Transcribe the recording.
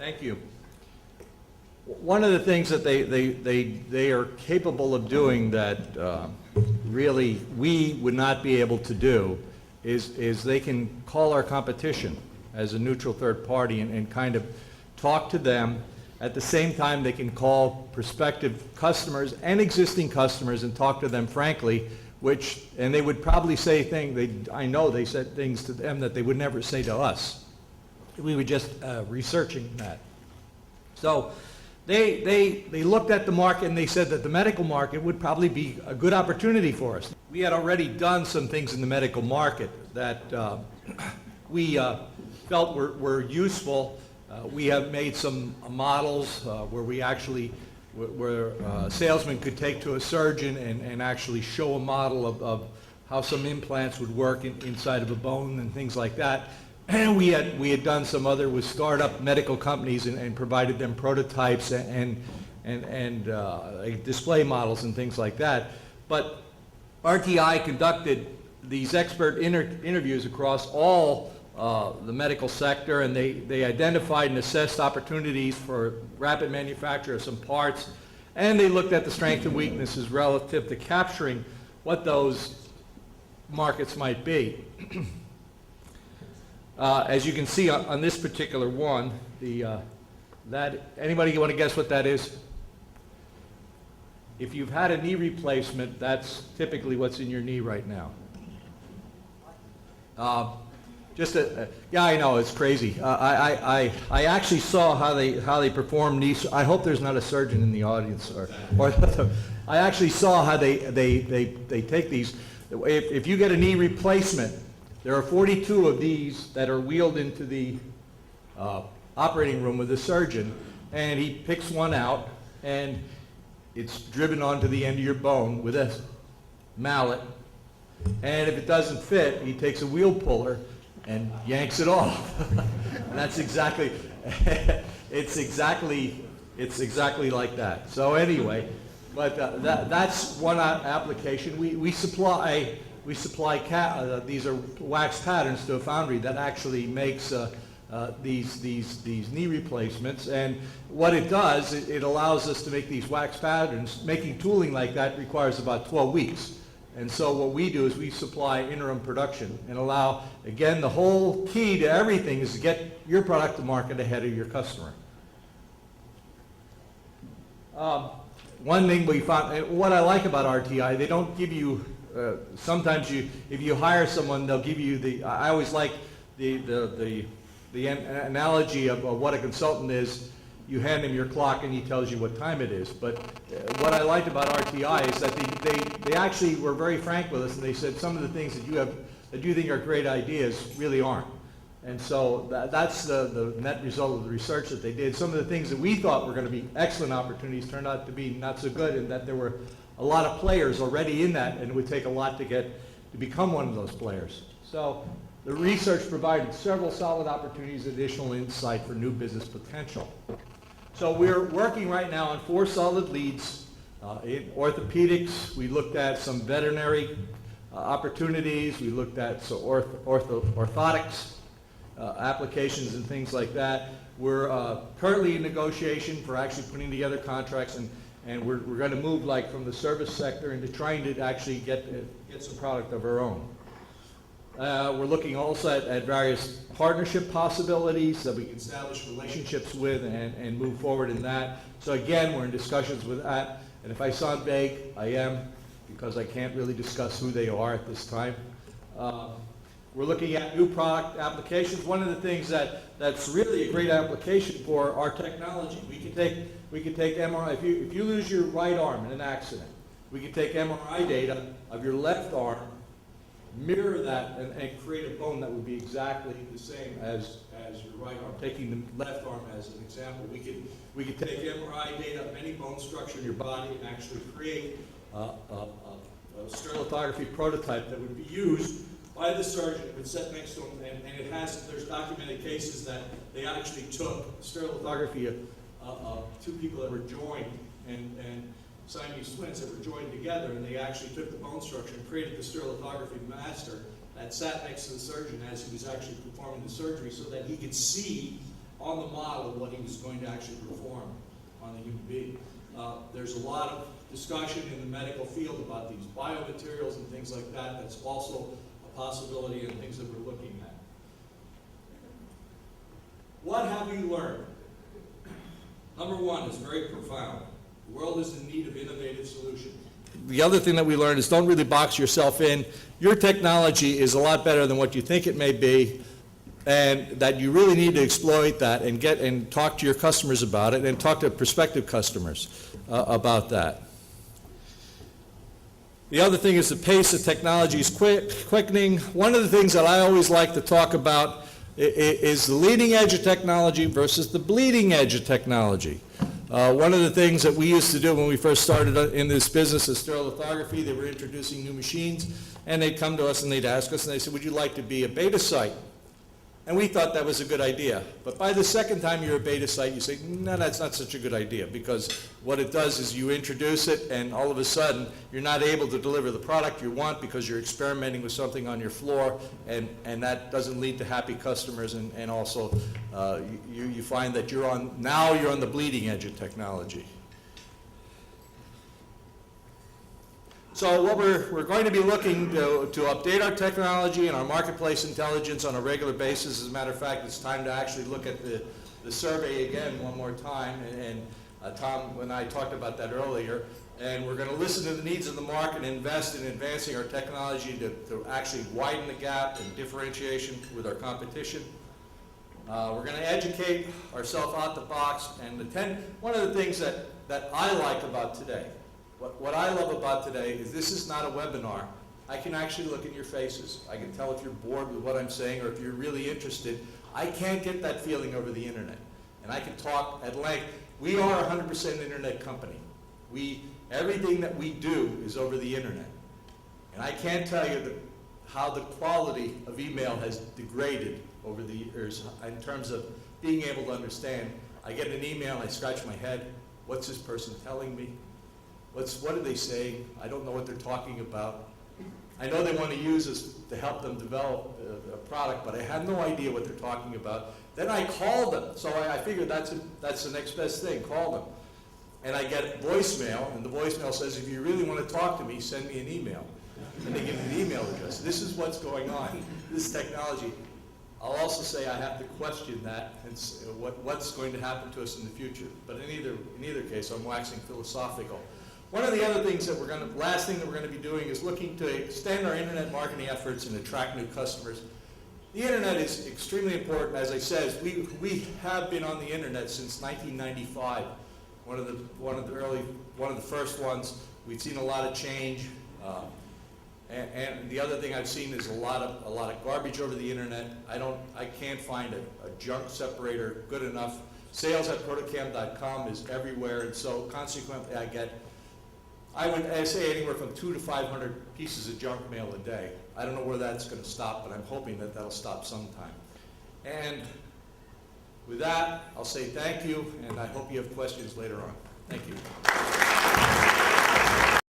Thank you. One of the things that they are capable of doing that really we would not be able to do is they can call our competition as a neutral third party and kind of talk to them. At the same time, they can call prospective customers and existing customers and talk to them frankly, and they would probably say things, I know they said things to them that they would never say to us. We were just researching that. So they looked at the market and they said that the medical market would probably be a good opportunity for us. We had already done some things in the medical market that we felt were useful. We have made some models where we actually, where a salesman could take to a surgeon and actually show a model of how some implants would work inside of a bone and things like that. And we had done some other with startup medical companies and provided them prototypes and display models and things like that. But RTI conducted these expert interviews across all the medical sector, and they identified and assessed opportunities for rapid manufacture of some parts, and they looked at the strengths and weaknesses relative to capturing what those markets might be. As you can see on this particular one, anybody want to guess what that is? If you've had a knee replacement, that's typically what's in your knee right now. Yeah, I know, it's crazy. I actually saw how they perform knees. I hope there's not a surgeon in the audience, or I actually saw how they take these. If you get a knee replacement, there are 42 of these that are wheeled into the operating room with the surgeon, and he picks one out, and it's driven onto the end of your bone with a mallet, and if it doesn't fit, he takes a wheel puller and yanks it off. And that's exactly, it's exactly like that. So anyway, but that's one application. We supply these are wax patterns to a foundry that actually makes these knee replacements, and what it does, it allows us to make these wax patterns. Making tooling like that requires about 12 weeks. And so what we do is we supply interim production and allow, again, the whole key to everything is to get your product to market ahead of your customer. One thing we found, what I like about RTI, they don't give you, sometimes if you hire someone, they'll give you I always like the analogy of what a consultant is. You hand him your clock and he tells you what time it is. But what I liked about RTI is that they actually were very frank with us, and they said some of the things that you think are great ideas really aren't. And so that's the net result of the research that they did. Some of the things that we thought were going to be excellent opportunities turned out to be not so good, and that there were a lot of players already in that, and it would take a lot to become one of those players. So the research provided several solid opportunities, additional insight for new business potential. So we're working right now on 4 solid leads. In orthopedics, we looked at some veterinary opportunities. We looked at orthotics applications and things like that. We're currently in negotiation for actually putting together contracts, and we're going to move from the service sector into trying to actually get some product of our own. We're looking also at various partnership possibilities that we can establish relationships with and move forward in that. So again, we're in discussions with that. And if I sound vague, I am, because I can't really discuss who they are at this time. We're looking at new product applications. One of the things that's really a great application for our technology, we can take MRI. If you lose your right arm in an accident, we can take MRI data of your left arm, mirror that, and create a bone that would be exactly the same as your right arm. Taking the left arm as an example, we could take MRI data of any bone structure in your body and actually create a stereolithography prototype that would be used by the surgeon. It would sit next to him, and there's documented cases that they actually took stereolithography of 2 people that were joined and Siamese twins that were joined together, and they actually took the bone structure and created the stereolithography master that sat next to the surgeon as he was actually performing the surgery, so that he could see on the model what he was going to actually perform on the human being. There's a lot of discussion in the medical field about these biomaterials and things like that. That's also a possibility and things that we're looking at. What have you learned? Number one is very profound. The world is in need of innovative solutions. The other thing that we learned is don't really box yourself in. Your technology is a lot better than what you think it may be, and that you really need to exploit that and talk to your customers about it and talk to prospective customers about that. The other thing is the pace of technology is quickening. One of the things that I always like to talk about is the leading edge of technology versus the bleeding edge of technology. One of the things that we used to do when we first started in this business is stereolithography. They were introducing new machines, and they'd come to us and they'd ask us, and they said, would you like to be a beta site? And we thought that was a good idea. But by the second time you're a beta site, you say, no, that's not such a good idea, because what it does is you introduce it, and all of a sudden, you're not able to deliver the product you want because you're experimenting with something on your floor, and that doesn't lead to happy customers, and also you find that you're on the bleeding edge of technology. So what we're going to be looking to update our technology and our marketplace intelligence on a regular basis. As a matter of fact, it's time to actually look at the survey again one more time. And Tom and I talked about that earlier. And we're going to listen to the needs of the market and invest in advancing our technology to actually widen the gap and differentiation with our competition. We're going to educate ourselves out the box. And one of the things that I like about today, what I love about today is this is not a webinar. I can actually look in your faces. I can tell if you're bored with what I'm saying or if you're really interested. I can't get that feeling over the internet. And I can talk at length. We are a 100% internet company. Everything that we do is over the internet. And I can't tell you how the quality of email has degraded over the years in terms of being able to understand. I get an email and I scratch my head. What's this person telling me? What are they saying? I don't know what they're talking about. I know they want to use us to help them develop a product, but I have no idea what they're talking about. Then I call them. So I figured that's the next best thing, call them. And I get voicemail, and the voicemail says, if you really want to talk to me, send me an email. And they give me an email address. This is what's going on, this technology. I'll also say I have to question that and what's going to happen to us in the future. But in either case, I'm waxing philosophical. One of the other things last thing that we're going to be doing is looking to extend our internet marketing efforts and attract new customers. The internet is extremely important. As I said, we have been on the internet since 1995. One of the first ones. We've seen a lot of change. And the other thing I've seen is a lot of garbage over the internet. I can't find a junk separator good enough. Sales at ProtoCam.com is everywhere, and so consequently I say anywhere from 200 to 500 pieces of junk mail a day. I don't know where that's going to stop, but I'm hoping that that'll stop sometime. And with that, I'll say thank you, and I hope you have questions later on. Thank you.